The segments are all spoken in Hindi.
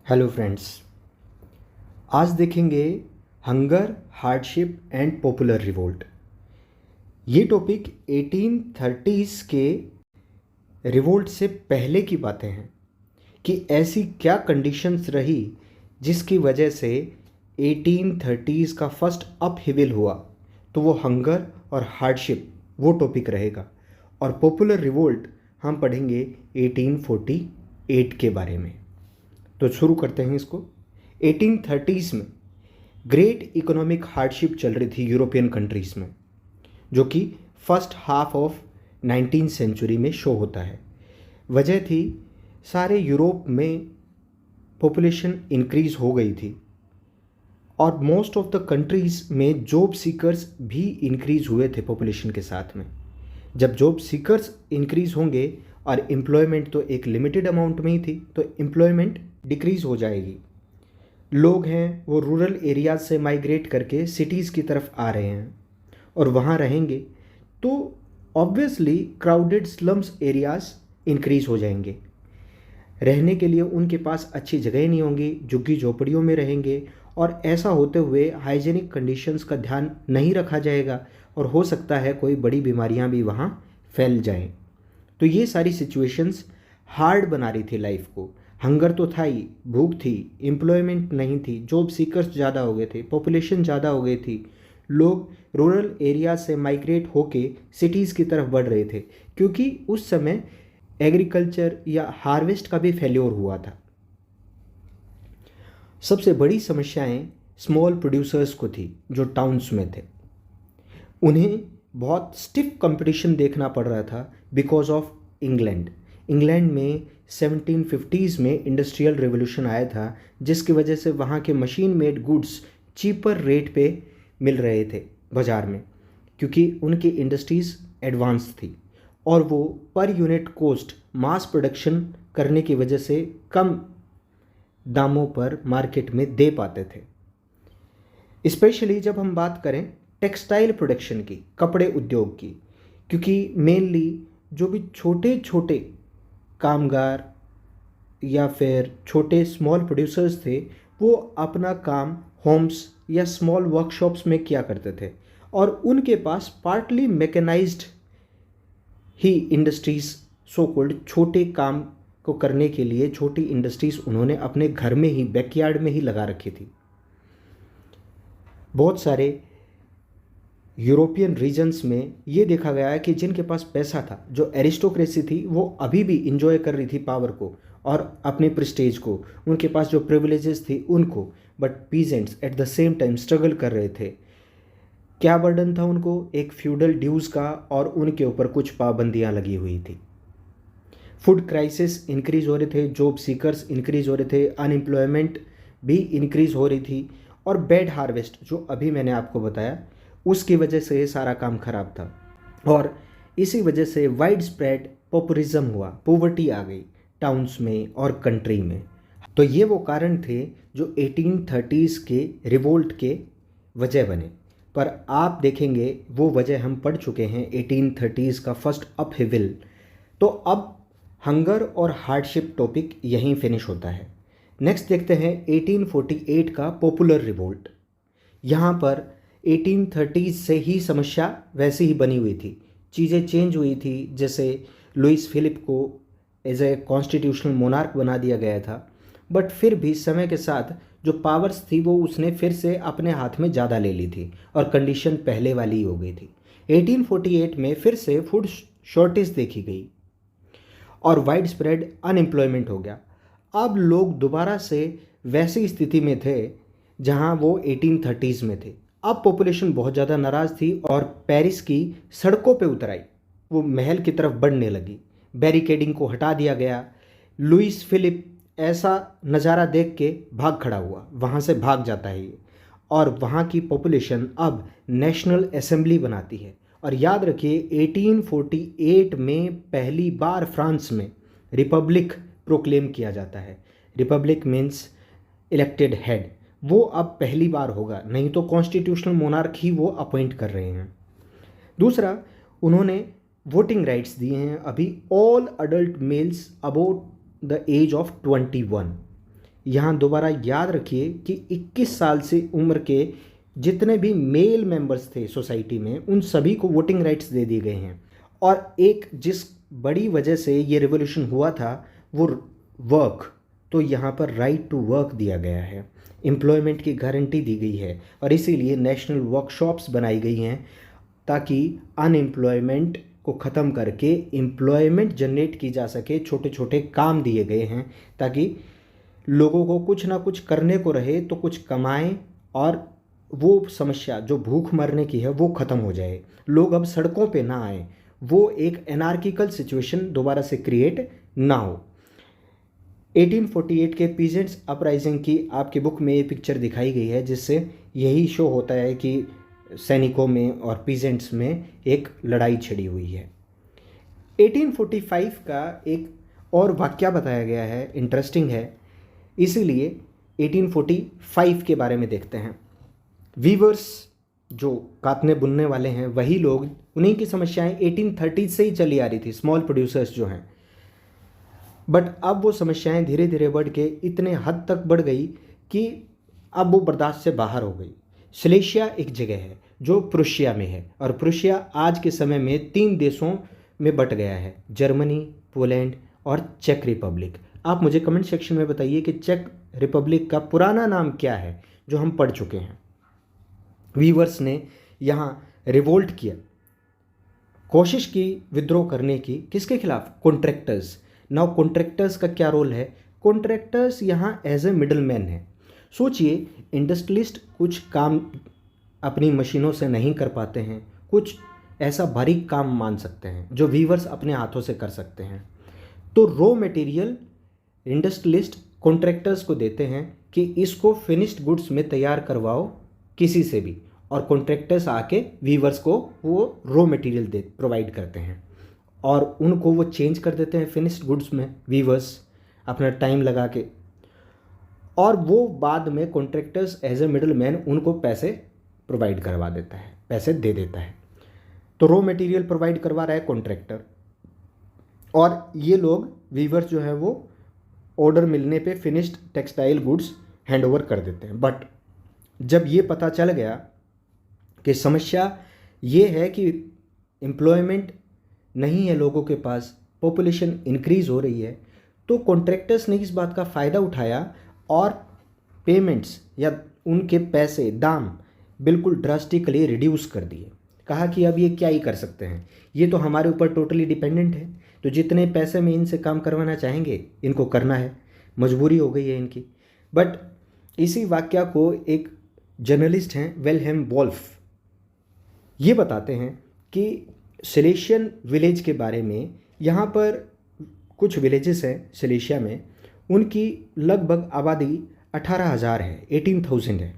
हेलो फ्रेंड्स, आज देखेंगे hunger, hardship and popular revolt. ये टॉपिक 1830s के रिवोल्ट से पहले की बातें हैं कि ऐसी क्या कंडीशंस रही जिसकी वजह से 1830s का फर्स्ट अपहीवल हुआ। तो वो हंगर और हार्डशिप वो टॉपिक रहेगा, और पॉपुलर रिवोल्ट हम पढ़ेंगे 1848 के बारे में। तो शुरू करते हैं इसको। 1830s में ग्रेट इकोनॉमिक हार्डशिप चल रही थी यूरोपियन कंट्रीज़ में, जो कि first half of 19th century में शो होता है। वजह थी सारे यूरोप में पॉपुलेशन इंक्रीज़ हो गई थी, और मोस्ट ऑफ द कंट्रीज़ में जॉब सीकर्स भी इंक्रीज़ हुए थे पॉपुलेशन के साथ में। जब जॉब सीकर्स इंक्रीज़ होंगे और एम्प्लॉयमेंट तो एक लिमिटेड अमाउंट में ही थी, तो एम्प्लॉयमेंट डिक्रीज़ हो जाएगी। लोग हैं वो रूरल एरियाज से माइग्रेट करके सिटीज़ की तरफ आ रहे हैं और वहाँ रहेंगे, तो obviously crowded slums areas increase हो जाएंगे। रहने के लिए उनके पास अच्छी जगह नहीं होंगी, झुग्गी झोपड़ियों में रहेंगे, और ऐसा होते हुए हाइजीनिक कंडीशंस का ध्यान नहीं रखा जाएगा और हो सकता है कोई बड़ी बीमारियां भी वहाँ फैल जाएं। तो ये सारी सिचुएशंस हार्ड बना रही थी लाइफ को। हंगर तो था ही, भूख थी, एम्प्लॉयमेंट नहीं थी, जॉब सीकर्स ज़्यादा हो गए थे, पॉपुलेशन ज़्यादा हो गई थी, लोग रूरल एरिया से माइग्रेट होके सिटीज़ की तरफ बढ़ रहे थे, क्योंकि उस समय एग्रीकल्चर या हार्वेस्ट का भी फेल्योर हुआ था। सबसे बड़ी समस्याएं स्मॉल प्रोड्यूसर्स को थी जो टाउन्स में थे। उन्हें बहुत स्टिफ कंपटीशन देखना पड़ रहा था बिकॉज ऑफ इंग्लैंड में 1750s में इंडस्ट्रियल रेवोल्यूशन आया था, जिसकी वजह से वहाँ के machine made goods cheaper rate पे मिल रहे थे बाज़ार में, क्योंकि उनकी इंडस्ट्रीज़ एडवांस थी और वो per unit cost mass production करने की वजह से कम दामों पर मार्केट में दे पाते थे। स्पेशली जब हम बात करें टेक्सटाइल प्रोडक्शन की, कपड़े उद्योग की, क्योंकि मेनली जो भी छोटे छोटे कामगार या फिर छोटे स्मॉल प्रोड्यूसर्स थे, वो अपना काम होम्स या स्मॉल वर्कशॉप्स में किया करते थे, और उनके पास पार्टली मैकेनाइज्ड ही इंडस्ट्रीज़, सो कॉल्ड छोटे काम को करने के लिए छोटी इंडस्ट्रीज़ उन्होंने अपने घर में ही, बैकयार्ड में ही लगा रखी थी। बहुत सारे यूरोपियन रीजन्स में ये देखा गया है कि जिनके पास पैसा था, जो एरिस्टोक्रेसी थी, वो अभी भी इंजॉय कर रही थी पावर को और अपने प्रेस्टेज को, उनके पास जो प्रिविलेजेस थी उनको, but peasants at the same time struggle कर रहे थे। क्या बर्डन था उनको? एक फ्यूडल ड्यूज़ का, और उनके ऊपर कुछ पाबंदियां लगी हुई थी। फूड क्राइसिस इंक्रीज़ हो रहे थे, जॉब सीकर्स इंक्रीज़ हो रहे थे, अनएम्प्लॉयमेंट भी इंक्रीज़ हो रही थी, और बैड हार्वेस्ट जो अभी मैंने आपको बताया उसकी वजह से ये सारा काम खराब था, और इसी वजह से वाइड स्प्रेड पॉपुलिज्म हुआ, पॉवर्टी आ गई टाउन्स में और कंट्री में। तो ये वो कारण थे जो 1830s के रिवोल्ट के वजह बने। पर आप देखेंगे वो वजह हम पढ़ चुके हैं 1830s का फर्स्ट अपहीवल। तो अब हंगर और हार्डशिप टॉपिक यहीं फिनिश होता है। नेक्स्ट देखते हैं 1848 का पॉपुलर रिवोल्ट। यहाँ पर 1830s से ही समस्या वैसी ही बनी हुई थी, चीज़ें चेंज हुई थी। जैसे लुइस फिलिप को एज ए कॉन्स्टिट्यूशनल मोनार्क बना दिया गया था, बट फिर भी समय के साथ जो पावर्स थी वो उसने फिर से अपने हाथ में ज़्यादा ले ली थी, और कंडीशन पहले वाली ही हो गई थी। 1848 में फिर से फूड शॉर्टेज देखी गई और वाइड स्प्रेड अनएम्प्लॉयमेंट हो गया। अब लोग दोबारा से वैसी स्थिति में थे जहां वो 1830s में थे। अब पॉपुलेशन बहुत ज़्यादा नाराज़ थी और पेरिस की सड़कों पे उतर आई, वो महल की तरफ बढ़ने लगी, बैरिकेडिंग को हटा दिया गया। लुइस फिलिप ऐसा नज़ारा देख के भाग खड़ा हुआ, वहाँ से भाग जाता है ये, और वहाँ की पॉपुलेशन अब नेशनल असेंबली बनाती है। और याद रखिए 1848 में पहली बार फ्रांस में रिपब्लिक प्रोक्लेम किया जाता है। रिपब्लिक मीन्स इलेक्टेड हेड, वो अब पहली बार होगा, नहीं तो कॉन्स्टिट्यूशनल मोनार्क ही वो अपॉइंट कर रहे हैं। दूसरा, उन्होंने वोटिंग राइट्स दिए हैं अभी all adult males about the age of 21। यहाँ दोबारा याद रखिए कि 21 साल से उम्र के जितने भी मेल मेंबर्स थे सोसाइटी में, उन सभी को वोटिंग राइट्स दे दिए गए हैं। और एक जिस बड़ी वजह से ये रिवॉल्यूशन हुआ था वो वर्क, तो यहाँ पर राइट टू वर्क दिया गया है, एम्प्लॉयमेंट की गारंटी दी गई है, और इसीलिए नेशनल वर्कशॉप्स बनाई गई हैं ताकि अनएम्प्लॉयमेंट को ख़त्म करके एम्प्लॉयमेंट जनरेट की जा सके। छोटे छोटे काम दिए गए हैं ताकि लोगों को कुछ ना कुछ करने को रहे तो कुछ कमाएं, और वो समस्या जो भूख मरने की है वो ख़त्म हो जाए, लोग अब सड़कों पे ना आए, वो एक एनार्किकल सिचुएशन दोबारा से क्रिएट ना हो। 1848 के पीजेंट्स अपराइजिंग की आपकी बुक में ये पिक्चर दिखाई गई है, जिससे यही शो होता है कि सैनिकों में और पीजेंट्स में एक लड़ाई छिड़ी हुई है। 1845 का एक और वाकया बताया गया है, इंटरेस्टिंग है, इसीलिए 1845 के बारे में देखते हैं। वीवर्स जो काटने बुनने वाले हैं वही लोग, उन्हीं की समस्याएं 1830 से ही चली आ रही थी, स्मॉल प्रोड्यूसर्स जो हैं। बट अब वो समस्याएं धीरे धीरे बढ़ के इतने हद तक बढ़ गई कि अब वो बर्दाश्त से बाहर हो गई। सिलेशिया एक जगह है जो प्रुशिया में है, और प्रुशिया आज के समय में 3 देशों में बट गया है, जर्मनी, पोलैंड और चेक रिपब्लिक। आप मुझे कमेंट सेक्शन में बताइए कि चेक रिपब्लिक का पुराना नाम क्या है जो हम पढ़ चुके हैं। वीवर्स ने यहाँ रिवोल्ट किया, कोशिश की विद्रोह करने की, किसके खिलाफ? कॉन्ट्रैक्टर्स। नाउ कॉन्ट्रैक्टर्स का क्या रोल है? कॉन्ट्रैक्टर्स यहाँ एज ए मिडल मैन है। सोचिए, इंडस्ट्रियलिस्ट कुछ काम अपनी मशीनों से नहीं कर पाते हैं, कुछ ऐसा बारीक काम मान सकते हैं जो वीवर्स अपने हाथों से कर सकते हैं। तो रॉ मटेरियल इंडस्ट्रियलिस्ट कॉन्ट्रैक्टर्स को देते हैं कि इसको फिनिश्ड गुड्स में तैयार करवाओ किसी से भी, और कॉन्ट्रैक्टर्स आके वीवर्स को वो रॉ मटेरियल दे प्रोवाइड करते हैं और उनको वो चेंज कर देते हैं फिनिश्ड गुड्स में, वीवर्स अपना टाइम लगा के, और वो बाद में contractors as a middle man उनको पैसे प्रोवाइड करवा देता है, पैसे दे देता है। तो रॉ मटेरियल प्रोवाइड करवा रहा है कॉन्ट्रैक्टर, और ये लोग वीवर्स जो है वो ऑर्डर मिलने पे finished textile goods hand over कर देते हैं। बट जब ये पता चल गया कि समस्या ये है कि एम्प्लॉयमेंट नहीं है लोगों के पास, पॉपुलेशन इंक्रीज़ हो रही है, तो कॉन्ट्रैक्टर्स ने इस बात का फ़ायदा उठाया और पेमेंट्स या उनके पैसे, दाम बिल्कुल ड्रास्टिकली रिड्यूस कर दिए। कहा कि अब ये क्या ही कर सकते हैं, ये तो हमारे ऊपर टोटली डिपेंडेंट है, तो जितने पैसे में इनसे काम करवाना चाहेंगे इनको करना है, मजबूरी हो गई है इनकी। बट इसी वाक्या को एक जर्नलिस्ट हैं विल्हेम वोल्फ, ये बताते हैं कि सिलेशियन विलेज के बारे में। यहाँ पर कुछ विलेजेस हैं सिलेशिया में, उनकी लगभग आबादी 18,000 है, 18,000 है,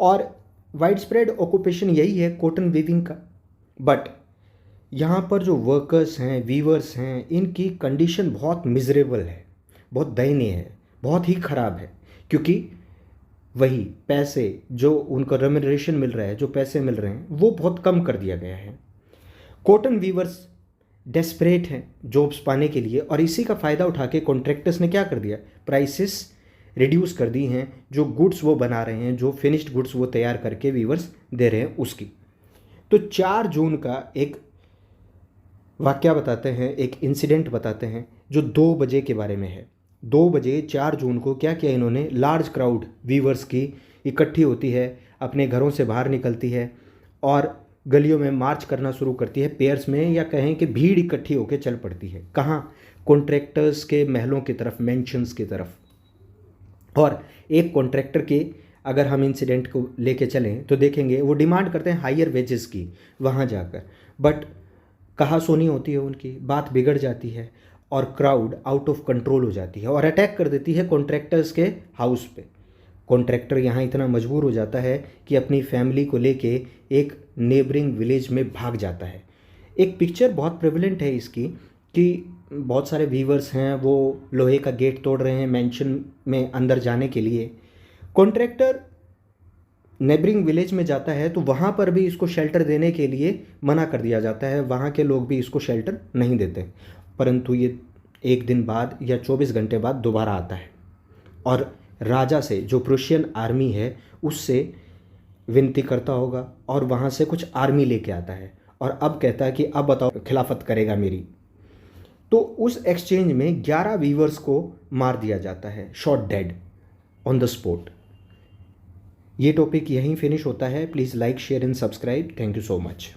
और वाइड स्प्रेड ऑक्यूपेशन यही है कॉटन वीविंग का। बट यहाँ पर जो वर्कर्स हैं, वीवर्स हैं, इनकी कंडीशन बहुत मिजरेबल है, बहुत दयनीय है, बहुत ही ख़राब है, क्योंकि वही पैसे जो उनको रेम्यूनरेशन मिल रहा है, जो पैसे मिल रहे हैं, वो बहुत कम कर दिया गया है। कॉटन वीवर्स डेस्परेट हैं जॉब्स पाने के लिए, और इसी का फ़ायदा उठा के कॉन्ट्रैक्टर्स ने क्या कर दिया, प्राइसेस रिड्यूस कर दी हैं, जो गुड्स वो बना रहे हैं, जो फिनिश्ड गुड्स वो तैयार करके वीवर्स दे रहे हैं उसकी। तो 4 जून का एक वाकया बताते हैं, एक इंसिडेंट बताते हैं जो 2 बजे के बारे में है। 2 बजे 4 जून को क्या किया इन्होंने, लार्ज क्राउड वीवर्स की इकट्ठी होती है, अपने घरों से बाहर निकलती है और गलियों में मार्च करना शुरू करती है, पेयर्स में, या कहें कि भीड़ इकट्ठी होकर चल पड़ती है। कहाँ? कॉन्ट्रैक्टर्स के महलों की तरफ, मैंशंस की तरफ। और एक कॉन्ट्रैक्टर के अगर हम इंसिडेंट को लेके चलें तो देखेंगे वो डिमांड करते हैं हायर वेजेस की वहाँ जाकर, बट कहा सुनी होती है उनकी, बात बिगड़ जाती है और क्राउड आउट ऑफ कंट्रोल हो जाती है और अटैक कर देती है कॉन्ट्रैक्टर्स के हाउस पे। कॉन्ट्रैक्टर यहाँ इतना मजबूर हो जाता है कि अपनी फैमिली को लेके एक नेबरिंग विलेज में भाग जाता है। एक पिक्चर बहुत प्रेवलेंट है इसकी कि बहुत सारे वीवर्स हैं, वो लोहे का गेट तोड़ रहे हैं मैंशन में अंदर जाने के लिए। कॉन्ट्रैक्टर नेबरिंग विलेज में जाता है तो वहाँ पर भी इसको शेल्टर देने के लिए मना कर दिया जाता है, वहाँ के लोग भी इसको शेल्टर नहीं देते। परंतु ये 1 दिन बाद या 24 घंटे बाद दोबारा आता है और राजा से, जो प्रुशियन आर्मी है, उससे विनती करता होगा और वहाँ से कुछ आर्मी लेके आता है और अब कहता है कि अब बताओ खिलाफत करेगा मेरी। तो उस एक्सचेंज में 11 वीवर्स को मार दिया जाता है, shot dead on the spot. ये टॉपिक यहीं फिनिश होता है। Please like, share and subscribe. Thank you so much.